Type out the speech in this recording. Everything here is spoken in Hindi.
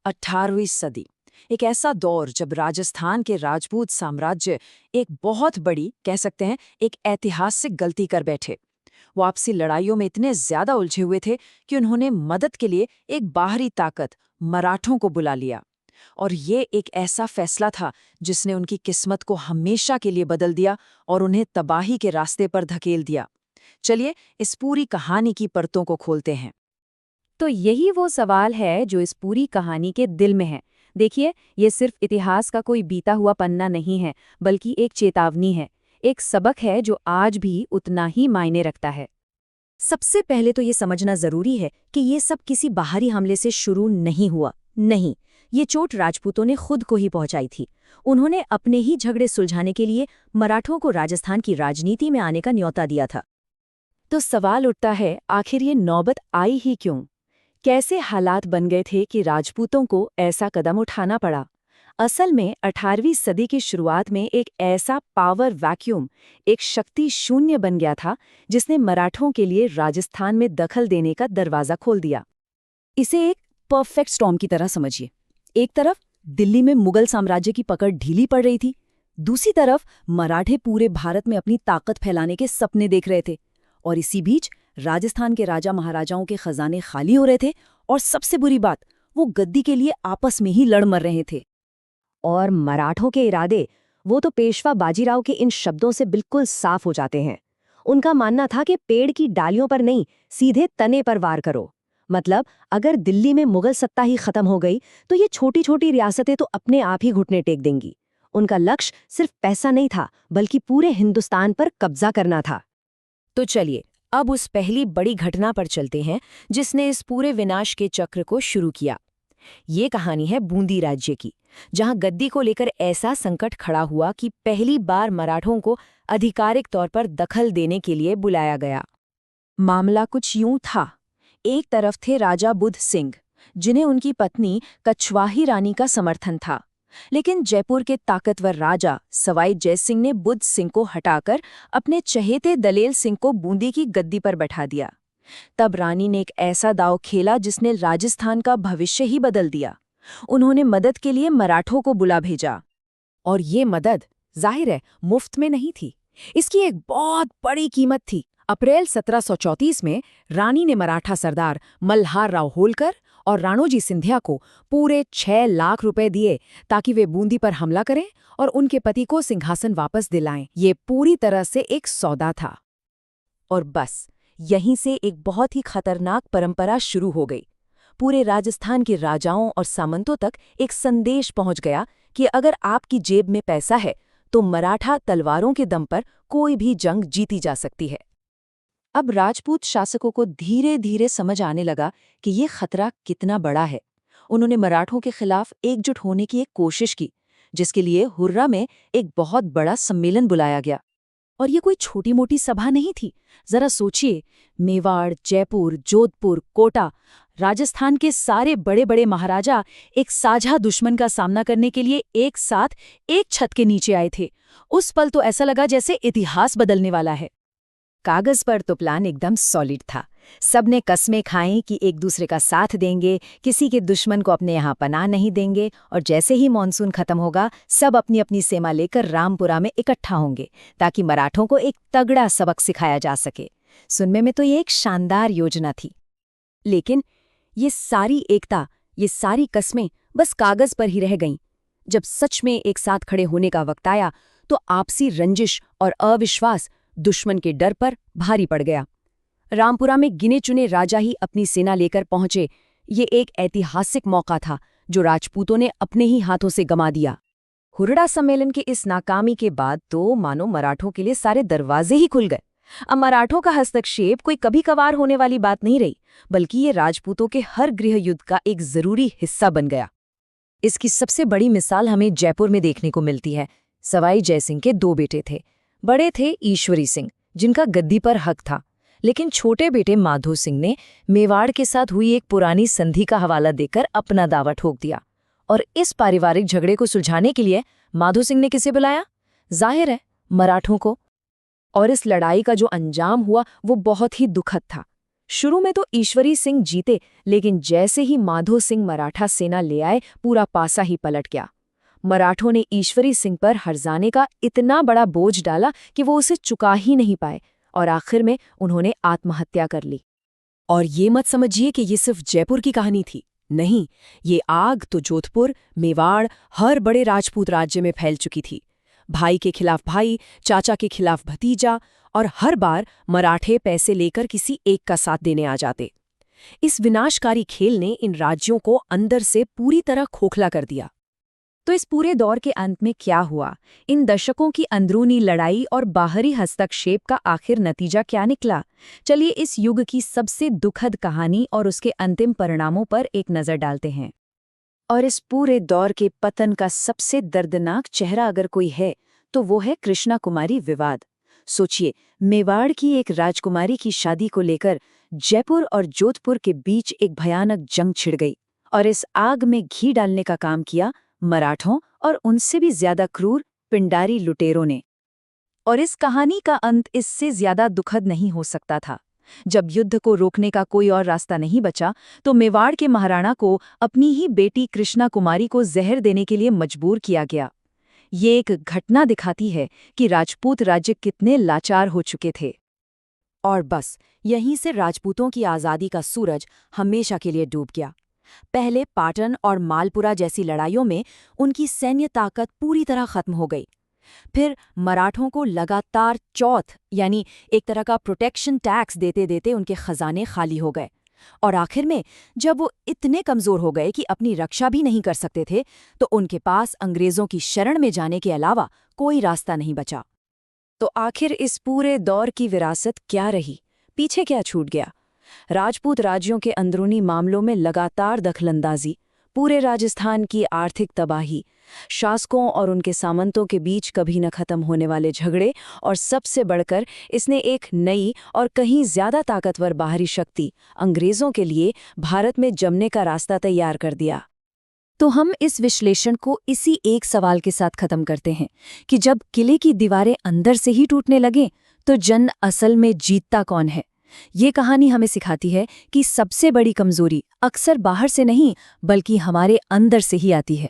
18वीं सदी एक ऐसा दौर जब राजस्थान के राजपूत साम्राज्य एक बहुत बड़ी कह सकते हैं एक ऐतिहासिक गलती कर बैठे। वो आपसी लड़ाइयों में इतने ज्यादा उलझे हुए थे कि उन्होंने मदद के लिए एक बाहरी ताकत मराठों को बुला लिया। और ये एक ऐसा फैसला था जिसने उनकी किस्मत को हमेशा के लिए बदल दिया और उन्हें तबाही के रास्ते पर धकेल दिया। चलिए इस पूरी कहानी की परतों को खोलते हैं। तो यही वो सवाल है जो इस पूरी कहानी के दिल में है। देखिए, ये सिर्फ इतिहास का कोई बीता हुआ पन्ना नहीं है, बल्कि एक चेतावनी है, एक सबक है जो आज भी उतना ही मायने रखता है। सबसे पहले तो ये समझना जरूरी है कि ये सब किसी बाहरी हमले से शुरू नहीं हुआ। नहीं, ये चोट राजपूतों ने खुद को ही पहुंचाई थी। उन्होंने अपने ही झगड़े सुलझाने के लिए मराठों को राजस्थान की राजनीति में आने का न्योता दिया था। तो सवाल उठता है, आखिर ये नौबत आई ही क्यों? कैसे हालात बन गए थे कि राजपूतों को ऐसा कदम उठाना पड़ा? असल में 18वीं सदी की शुरुआत में एक ऐसा पावर वैक्यूम, एक शक्ति शून्य बन गया था जिसने मराठों के लिए राजस्थान में दखल देने का दरवाजा खोल दिया। इसे एक परफेक्ट स्टॉर्म की तरह समझिए। एक तरफ दिल्ली में मुगल साम्राज्य की पकड़ ढीली पड़ रही थी, दूसरी तरफ मराठे पूरे भारत में अपनी ताकत फैलाने के सपने देख रहे थे, और इसी बीच राजस्थान के राजा महाराजाओं के खजाने खाली हो रहे थे, और सबसे बुरी बात, वो गद्दी के लिए आपस में ही लड़ मर रहे थे। और मराठों के इरादे, वो तो पेशवा बाजीराव के इन शब्दों से बिल्कुल साफ हो जाते हैं। उनका मानना था कि पेड़ की डालियों पर नहीं, सीधे तने पर वार करो। मतलब अगर दिल्ली में मुगल सत्ता ही खत्म हो गई तो ये छोटी छोटी रियासतें तो अपने आप ही घुटने टेक देंगी। उनका लक्ष्य सिर्फ पैसा नहीं था, बल्कि पूरे हिंदुस्तान पर कब्जा करना था। तो चलिए अब उस पहली बड़ी घटना पर चलते हैं जिसने इस पूरे विनाश के चक्र को शुरू किया। ये कहानी है बूंदी राज्य की, जहां गद्दी को लेकर ऐसा संकट खड़ा हुआ कि पहली बार मराठों को आधिकारिक तौर पर दखल देने के लिए बुलाया गया। मामला कुछ यूं था। एक तरफ थे राजा बुद्ध सिंह, जिन्हें उनकी पत्नी कछवाही रानी का समर्थन था, लेकिन जयपुर के ताकतवर राजा सवाई जय सिंह ने बुद्ध सिंह को हटाकर अपने चहेते दलेल सिंह को बूंदी की गद्दी पर बैठा दिया। तब रानी ने एक ऐसा दांव खेला जिसने राजस्थान का भविष्य ही बदल दिया। उन्होंने मदद के लिए मराठों को बुला भेजा, और ये मदद जाहिर है मुफ्त में नहीं थी। इसकी एक बहुत बड़ी कीमत थी। अप्रैल 1734 में रानी ने मराठा सरदार मल्हार राव होलकर और राणोजी सिंधिया को पूरे 6 लाख रुपए दिए ताकि वे बूंदी पर हमला करें और उनके पति को सिंहासन वापस दिलाएं। ये पूरी तरह से एक सौदा था। और बस यहीं से एक बहुत ही खतरनाक परंपरा शुरू हो गई। पूरे राजस्थान के राजाओं और सामंतों तक एक संदेश पहुंच गया कि अगर आपकी जेब में पैसा है तो मराठा तलवारों के दम पर कोई भी जंग जीती जा सकती है। अब राजपूत शासकों को धीरे धीरे समझ आने लगा कि ये खतरा कितना बड़ा है। उन्होंने मराठों के खिलाफ एकजुट होने की एक कोशिश की, जिसके लिए हुर्रा में एक बहुत बड़ा सम्मेलन बुलाया गया। और ये कोई छोटी मोटी सभा नहीं थी। जरा सोचिए, मेवाड़, जयपुर, जोधपुर, कोटा, राजस्थान के सारे बड़े बड़े महाराजा एक साझा दुश्मन का सामना करने के लिए एक साथ एक छत के नीचे आए थे। उस पल तो ऐसा लगा जैसे इतिहास बदलने वाला है। कागज पर तो प्लान एकदम सॉलिड था। सबने कस्में खाई कि एक दूसरे का साथ देंगे, किसी के दुश्मन को अपने यहाँ पनाह नहीं देंगे, और जैसे ही मॉनसून खत्म होगा सब अपनी अपनी सेना लेकर रामपुरा में इकट्ठा होंगे ताकि मराठों को एक तगड़ा सबक सिखाया जा सके। सुनने में तो ये एक शानदार योजना थी, लेकिन ये सारी एकता, ये सारी कस्में बस कागज पर ही रह गईं। जब सच में एक साथ खड़े होने का वक्त आया तो आपसी रंजिश और अविश्वास दुश्मन के डर पर भारी पड़ गया। रामपुरा में गिने चुने राजा ही अपनी सेना लेकर पहुंचे। ये एक ऐतिहासिक मौका था जो राजपूतों ने अपने ही हाथों से गंवा दिया। हुर्रा सम्मेलन की इस नाकामी के बाद तो मानो मराठों के लिए सारे दरवाजे ही खुल गए। अब मराठों का हस्तक्षेप कोई कभी कभार होने वाली बात नहीं रही, बल्कि ये राजपूतों के हर गृह युद्ध का एक जरूरी हिस्सा बन गया। इसकी सबसे बड़ी मिसाल हमें जयपुर में देखने को मिलती है। सवाई जयसिंह के 2 बेटे थे। बड़े थे ईश्वरी सिंह, जिनका गद्दी पर हक था, लेकिन छोटे बेटे माधो सिंह ने मेवाड़ के साथ हुई एक पुरानी संधि का हवाला देकर अपना दावा ठोक दिया। और इस पारिवारिक झगड़े को सुलझाने के लिए माधो सिंह ने किसे बुलाया? जाहिर है, मराठों को। और इस लड़ाई का जो अंजाम हुआ वो बहुत ही दुखद था। शुरू में तो ईश्वरी सिंह जीते, लेकिन जैसे ही माधो सिंह मराठा सेना ले आए, पूरा पासा ही पलट गया। मराठों ने ईश्वरी सिंह पर हर्जाने का इतना बड़ा बोझ डाला कि वो उसे चुका ही नहीं पाए, और आखिर में उन्होंने आत्महत्या कर ली। और ये मत समझिए कि ये सिर्फ जयपुर की कहानी थी। नहीं, ये आग तो जोधपुर, मेवाड़, हर बड़े राजपूत राज्य में फैल चुकी थी। भाई के खिलाफ भाई, चाचा के खिलाफ भतीजा, और हर बार मराठे पैसे लेकर किसी एक का साथ देने आ जाते। इस विनाशकारी खेल ने इन राज्यों को अंदर से पूरी तरह खोखला कर दिया। तो इस पूरे दौर के अंत में क्या हुआ? इन दशकों की अंदरूनी लड़ाई और बाहरी हस्तक्षेप का आखिर नतीजा क्या निकला? चलिए इस युग की सबसे दुखद कहानी और उसके अंतिम परिणामों पर एक नज़र डालते हैं। और इस पूरे दौर के पतन का सबसे दर्दनाक चेहरा अगर कोई है, तो वो है कृष्णा कुमारी विवाद। सोचिए, मेवाड़ की एक राजकुमारी की शादी को लेकर जयपुर और जोधपुर के बीच एक भयानक जंग छिड़ गई, और इस आग में घी डालने का काम किया मराठों और उनसे भी ज्यादा क्रूर पिंडारी लुटेरों ने। और इस कहानी का अंत इससे ज्यादा दुखद नहीं हो सकता था। जब युद्ध को रोकने का कोई और रास्ता नहीं बचा, तो मेवाड़ के महाराणा को अपनी ही बेटी कृष्णा कुमारी को जहर देने के लिए मजबूर किया गया। ये एक घटना दिखाती है कि राजपूत राज्य कितने लाचार हो चुके थे। और बस यहीं से राजपूतों की आज़ादी का सूरज हमेशा के लिए डूब गया। पहले पाटन और मालपुरा जैसी लड़ाइयों में उनकी सैन्य ताकत पूरी तरह खत्म हो गई। फिर मराठों को लगातार चौथ यानी एक तरह का प्रोटेक्शन टैक्स देते देते उनके खजाने खाली हो गए। और आखिर में जब वो इतने कमज़ोर हो गए कि अपनी रक्षा भी नहीं कर सकते थे, तो उनके पास अंग्रेज़ों की शरण में जाने के अलावा कोई रास्ता नहीं बचा। तो आखिर इस पूरे दौर की विरासत क्या रही? पीछे क्या छूट गया? राजपूत राज्यों के अंदरूनी मामलों में लगातार दखलंदाजी, पूरे राजस्थान की आर्थिक तबाही, शासकों और उनके सामंतों के बीच कभी न खत्म होने वाले झगड़े, और सबसे बढ़कर इसने एक नई और कहीं ज्यादा ताकतवर बाहरी शक्ति अंग्रेजों के लिए भारत में जमने का रास्ता तैयार कर दिया। तो हम इस विश्लेषण को इसी एक सवाल के साथ खत्म करते हैं कि जब किले की दीवारें अंदर से ही टूटने लगें, तो जंग असल में जीतता कौन है? ये कहानी हमें सिखाती है कि सबसे बड़ी कमजोरी अक्सर बाहर से नहीं, बल्कि हमारे अंदर से ही आती है।